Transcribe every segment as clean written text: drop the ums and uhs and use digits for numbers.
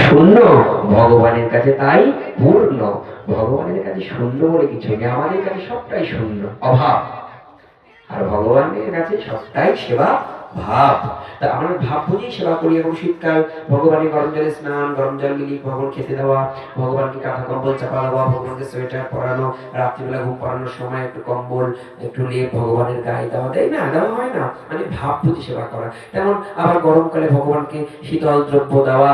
শূন্য, ভগবানের কাছে তাই পূর্ণ। ভগবানের কাছে শূন্য বলে কিছু নেই, আমাদের কাছে সবটাই শূন্য, অভাব। আর ভগবানের কাছে সবটাই সেবা ভাব। তা আমরা ভাব বুঝেই সেবা করি। এখন শীতকাল, ভগবানের গরম জলে স্নান, গরম জল মিলিয়ে ভগবান খেতে দেওয়া, ভগবানকে কাঁথা কম্বল চাপা দেওয়া, ভগবানকে সোয়েটার পরানো, রাত্রিবেলা ঘুম পড়ানোর সময় একটু কম্বল একটু লেপ ভগবানের গায়ে দেওয়া, দেয় না? দেওয়া হয় না? মানে ভাব বুঝে সেবা করা। তেমন আবার গরমকালে ভগবানকে শীতল দ্রব্য দেওয়া,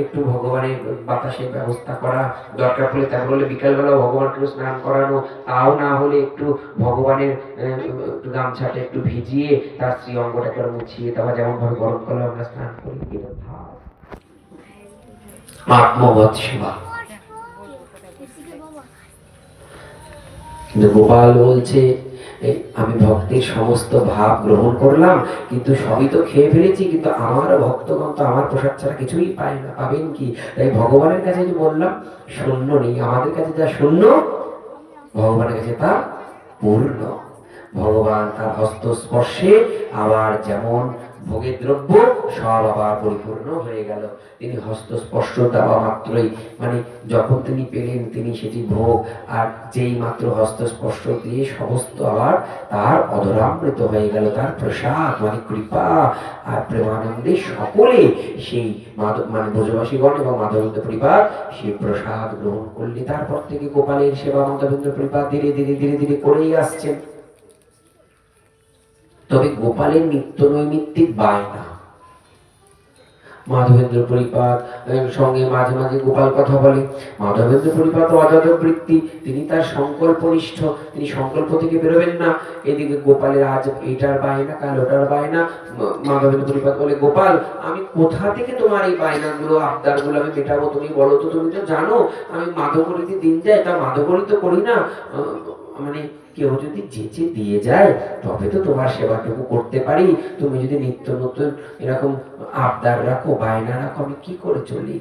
একটু ভগবানের বাতাসের ব্যবস্থা করা, দরকার পড়লে তেমন হলে বিকালবেলা ভগবানকে স্নান করানো, তাও না হলে একটু ভগবানের গামছাটা একটু ভিজিয়ে তার শ্রী অঙ্গটা করে মুছিয়ে দেওয়া, যেমন ভাবে গরমকালে আমরা স্নান করি। এটা ভাব, আত্মবৎ সেবা। কিন্তু গোপাল বলছে, আমি ভক্তের সমস্ত ভাব গ্রহণ করলাম, কিন্তু সবই তো খেয়ে ফেলেছি, কিন্তু আমার ভক্তগণ তো আমার প্রসাদ ছাড়া কিছুই পায় না, পাবেন কি? তাই ভগবানের কাছে যে বললাম শূন্য নেই, আমাদের কাছে যা শূন্য ভগবানের কাছে তা পূর্ণ। ভগবান তার হস্ত স্পর্শে আবার যেমন ভোগের দ্রব্য সব আবার পরিপূর্ণ হয়ে গেল। তিনি হস্ত স্পর্শ দেওয়া মাত্রই, মানে যখন তিনি পেলেন তিনি সেটি ভোগ, আর যেই মাত্র হস্ত স্পর্শ দিয়ে সমস্ত আবার তার অধরামৃত হয়ে গেল, তার প্রসাদ মানে কৃপা আর প্রেমানন্দে সকলে সেই মানে ব্রজবাসীগণ এবং মাধবেন্দ্র পরিবার সেই প্রসাদ গ্রহণ করলে। তারপর থেকে গোপালের সেবা মাধবেন্দ্র পরিবার ধীরে ধীরে ধীরে ধীরে করেই আসছেন। তবে গোপালের নিত্য নৈমিত্তিক বায়না, মাধবেন্দ্র পরিপাত সঙ্গে মাঝে মাঝে গোপাল কথা বলে। মাধবেন্দ্র পরিপাত অজাতক বৃত্তি, তিনি তার সংকল্পনিষ্ঠ, তিনি সংকল্প থেকে বেরোবেন না। এদিকে গোপালের আজ এটার বায়না, কাল ওটার বায়না। মাধবেন্দ্র পরিপাত বলে, গোপাল আমি কোথা থেকে তোমার এই বায়নাগুলো আবদারগুলো আমি মেটাবো? তুমি বলো তো, তুমি তো জানো আমি মাধবরীতে দিন যায়, তা মাধবরী তো করি না। মানে কেউ যদি যেচে দিয়ে যায় তবে তো তোমার সেবাটুকু করতে পারি। তুমি যদি নিত্য নতুন এরকম আবদার রাখো, বায়না রাখো, আমি কি করে চলি?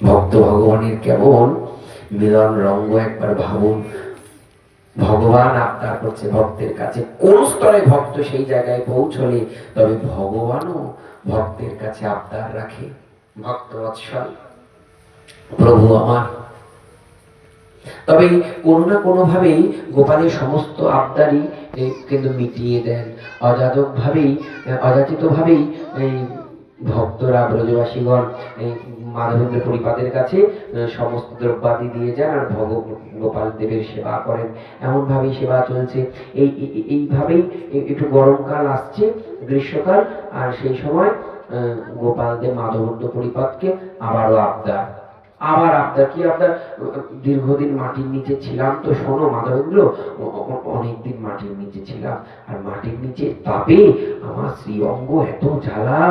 ভক্ত ভগবানের কেমন মিলন রঙ্গ একবার ভাবুন। ভগবান আবদার করছে ভক্তের কাছে, কোন স্তরে ভক্ত সেই জায়গায় পৌঁছলে তবে ভগবানও ভক্তের কাছে আবদার রাখে। ভক্ত বৎসল প্রভু আমার। তবে কোনো না কোনো ভাবেই গোপালের সমস্ত আবদারই কিন্তু মিটিয়ে দেন। অযাচিত ভাবেই ভক্তরা ব্রজবাসীগণ মাধবেন্দ্র পরিপাতের কাছে সমস্ত দ্রব্যাদি দিয়ে যান আর গোপাল দেবের সেবা করেন। এমন ভাবেই সেবা চলছে। এইভাবেই একটু গরমকাল আসছে, গ্রীষ্মকাল, আর সেই সময় গোপাল দেব মাধবেন্দ্র পরিপাতকে আবারও আবদার। কি আবদার? দীর্ঘদিন মাটির নিচে ছিলাম তো, শোনো মাধবেন্দ্র, অনেকদিন মাটির নিচে ছিলাম, আর মাটির নিচে তাপে আমার শ্রী অঙ্গ এত জ্বালা,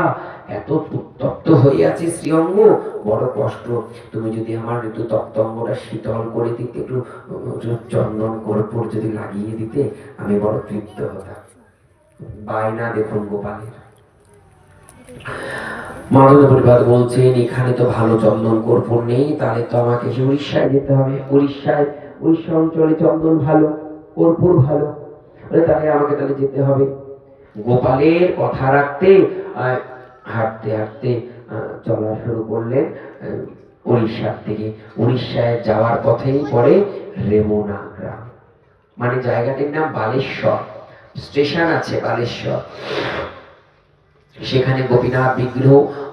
এত উত্তপ্ত হয়ে আছে শ্রী অঙ্গ, বড় কষ্ট। তুমি যদি আমার একটু তপ্ত অঙ্গটা শীতল করে দিতে, একটু চন্দন কর্পূর যদি লাগিয়ে দিতে, আমি বড় তৃপ্ত হতাম। বায়না দেখুন গোপালের। মাধবেন্দ্র পরিপাত বলছেন, এখানে তো ভালো চন্দন কর্পূর নেই, তাহলে তো আমাকে উড়িষ্যায় যেতে হবে। উড়িষ্যা অঞ্চলে চন্দন ভালো, কর্পূর ভালো, তাহলে আমাকে যেতে হবে। গোপালের কথা রাখতে হাঁটতে হাঁটতে চলা শুরু করলেন উড়িষ্যার দিকে। উড়িষ্যায় যাওয়ার পথেই পড়ে রেমুনা গ্রাম, মানে জায়গাটির নাম বালেশ্বর, স্টেশন আছে বালেশ্বর। সেখানে গোপীনাথ বিগ্রহ,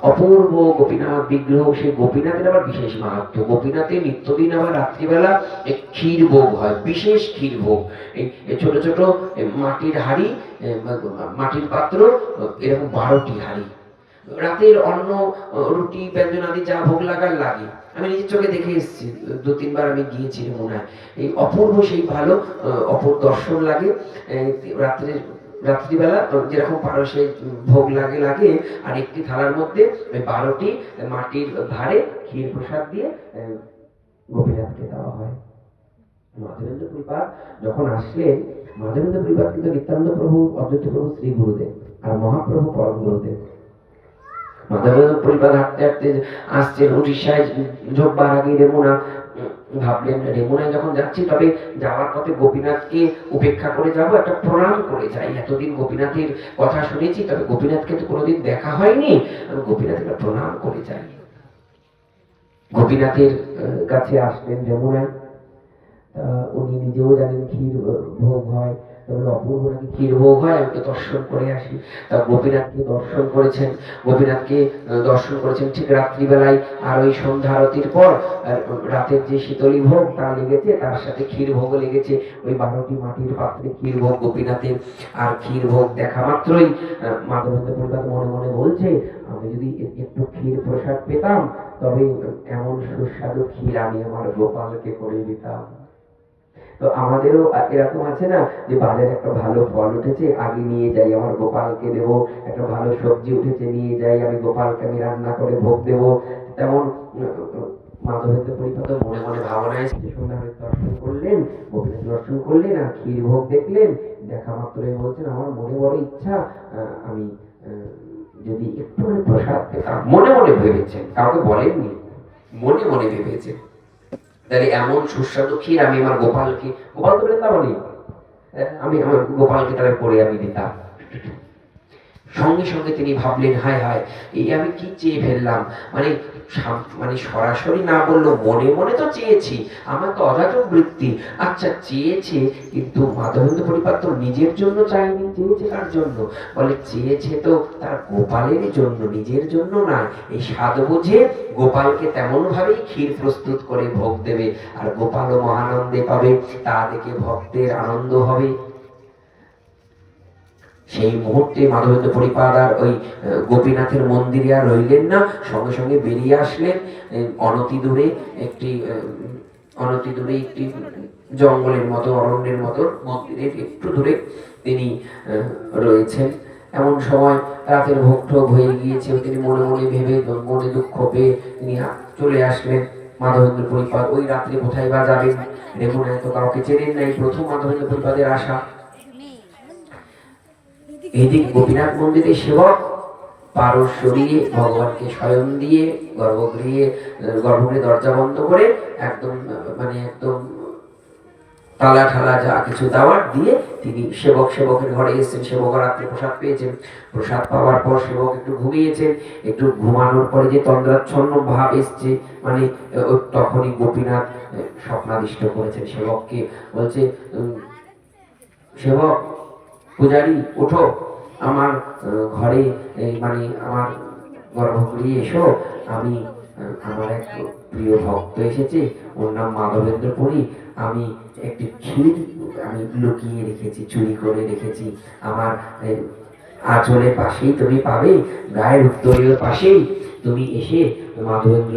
অপূর্ব গোপীনাথ বিগ্রহ। সেই গোপীনাথের আবার বিশেষ মাহাত্ম্য। গোপীনাথে নিত্যদিন আবার রাত্রিবেলা ক্ষীর ভোগ হয়, বিশেষ ক্ষীর ভোগ। এই ছোট ছোট মাটির হাড়ি, মাটির পাত্র, এরকম 12টি হাড়ি। রাতের অন্ন রুটি ব্যঞ্জনাদি যা ভোগ লাগার লাগে, আমি নিজের চোখে দেখে এসেছি, 2-3 বার আমি গিয়েছি মনে হয়। এই অপূর্ব, সেই ভালো অপূর্ব দর্শন লাগে। রাত্রিবেলা যেরকম পারো সেই ভোগ লাগে, আর একটি থালার মধ্যে 12টি মাটির ভাঁড়ে ক্ষীর প্রসাদ দিয়ে গোপীনাথকে দেওয়া হয়। মাধবেন্দ্র পরিপাত যখন আসলেন, মাধবেন্দ্র পরিপাত কিন্তু নিত্যানন্দ প্রভু, অদ্বৈত প্রভু, শ্রী গুরুদেব আর মহাপ্রভু পরম গুরুদেব। মাধবেন্দ্র পরিপাত হাঁটতে হাঁটতে আসছেন উড়িষ্যায় ঢোকবার আগে রেমুনা ভাবলেন রেমুনায় যখন যাচ্ছি তবে যাওয়ার পথে গোপীনাথকে উপেক্ষা করে যাব, একটা প্রণাম করে যাই। এতদিন গোপীনাথের কথা শুনেছি, তবে গোপীনাথকে তো কোনোদিন দেখা হয়নি, আমি গোপীনাথকে প্রণাম করে যাই। গোপীনাথের কাছে আসলেন যমুনায়। উনি নিজেও জানেন ক্ষীর ভোগ হয়, তাহলে অপূর্ব নাকি ক্ষীর ভোগ হয়, আমি তো দর্শন করে আসি। তা গোপীনাথকে দর্শন করেছেন, গোপীনাথকে দর্শন করেছেন ঠিক রাত্রিবেলায়। আর ওই সন্ধ্যা আরতির পর রাতের যে শীতলী ভোগ তা লেগেছে, তার সাথে ক্ষীর ভোগও লেগেছে। ওই 12টি মাটির পাত্রে ক্ষীর ভোগ গোপীনাথের। আর ক্ষীর ভোগ দেখা মাত্রই মাধবেন্দ্র পরিপাত মনে মনে বলছে, আমি যদি একটু ক্ষীর প্রসাদ পেতাম, তবে এমন সুস্বাদু ক্ষীর আমি আমার গোপালকে করে দিতাম। তো আমাদেরও এরকম আছে না, যে বাজারে একটা ভালো ফল উঠেছে, আগে নিয়ে যাই, আমার গোপালকে দেবো। একটা ভালো সবজি উঠেছে, নিয়ে যাই, আমি গোপালকে আমি রান্না করে ভোগ দেবো। তেমন মাধবেন্দ্র পরিপাত মনে মনে ভাবনায় সন্ধ্যা দর্শন করলেন, গোপীনাথ দর্শন করলেন, আর ক্ষীর ভোগ দেখলেন। দেখা মাত্রই বলছেন, আমার মনে বড় ইচ্ছা, আমি যদি একটু প্রসাদ পেতাম। মনে মনে ভেবেছেন, কাউকে বলেননি, মনে মনে ভেবেছেন। তাহলে এমন সুস্বাদু ক্ষীর আমি আমার গোপালকে, গোপাল তো বৃন্দাবনী, আমি আমার গোপালকে তাহলে করে আমি দিতাম। সঙ্গে সঙ্গে তিনি ভাবলেন, হায় হায়, এই আমি কি চেয়ে ফেললাম। মানে মানে সরাসরি না বললো, মনে মনে তো চেয়েছি, আমার তো অজাচক বৃত্তি। আচ্ছা চেয়েছে, কিন্তু মাধবেন্দ্র পরিপাত তো নিজের জন্য চায়নি, চেয়েছে কার জন্য? বলে চেয়েছে তো তার গোপালের জন্য, নিজের জন্য নয়। এই স্বাদ বুঝে গোপালকে তেমন ভাবেই ক্ষীর প্রস্তুত করে ভোগ দেবে, আর গোপালও মহানন্দে পাবে, তা দেখে ভক্তের আনন্দ হবে। সেই মুহূর্তে মাধবেন্দ্র পরিপাত আর ওই গোপীনাথের মন্দিরে আর রইলেন না, সঙ্গে সঙ্গে বেরিয়ে আসলেন। অনতি দূরে একটি জঙ্গলের মতো, অরণ্যের মতো, মন্দিরের একটু দূরে তিনি রয়েছেন। এমন সময় রাতের ভোগ টোগ হয়ে গিয়েছে, তিনি মনে মনে ভেবে, মনে দুঃখ পেয়ে তিনি চলে আসলেন। মাধবেন্দ্র পরিপাত ওই রাত্রে কোথায় বা যাবেন, রেমুনায় তো কাউকে চেনেন নাই, প্রথম মাধবেন্দ্র পরিপাতের আশা। এইদিকে গোপীনাথ মন্দিরে সেবক পারস সরিয়ে ভগবানকে শয়ন দিয়ে গর্ভগৃহে দরজা বন্ধ করে একদম তালা ঠালা যা কিছু দাওয়াত দিয়ে তিনি সেবকের ঘরে এসেছেন। সেবক রাত্রে প্রসাদ পেয়েছেন, প্রসাদ পাওয়ার পর সেবক একটু ঘুমিয়েছেন। একটু ঘুমানোর পরে যে তন্দ্রাচ্ছন্ন ভাব এসছে, মানে তখনই গোপীনাথ স্বপ্নাদিষ্ট করেছেন সেবককে। বলছে, সেবক, পূজারি, ওঠো, আমার ঘরে মানে আমার গর্ভগৃহে এসো। আমি আমার এক প্রিয় ভক্ত এসেছে, ওর নাম মাধবেন্দ্র পুরী। আমি একটি ক্ষীর আমি লুকিয়ে রেখেছি, চুরি করে রেখেছি। আমার আঁচলের পাশেই তুমি পাবে, গায়ের উত্তরীয় পাশেই। তুমি এসে মাধবেন্দ্র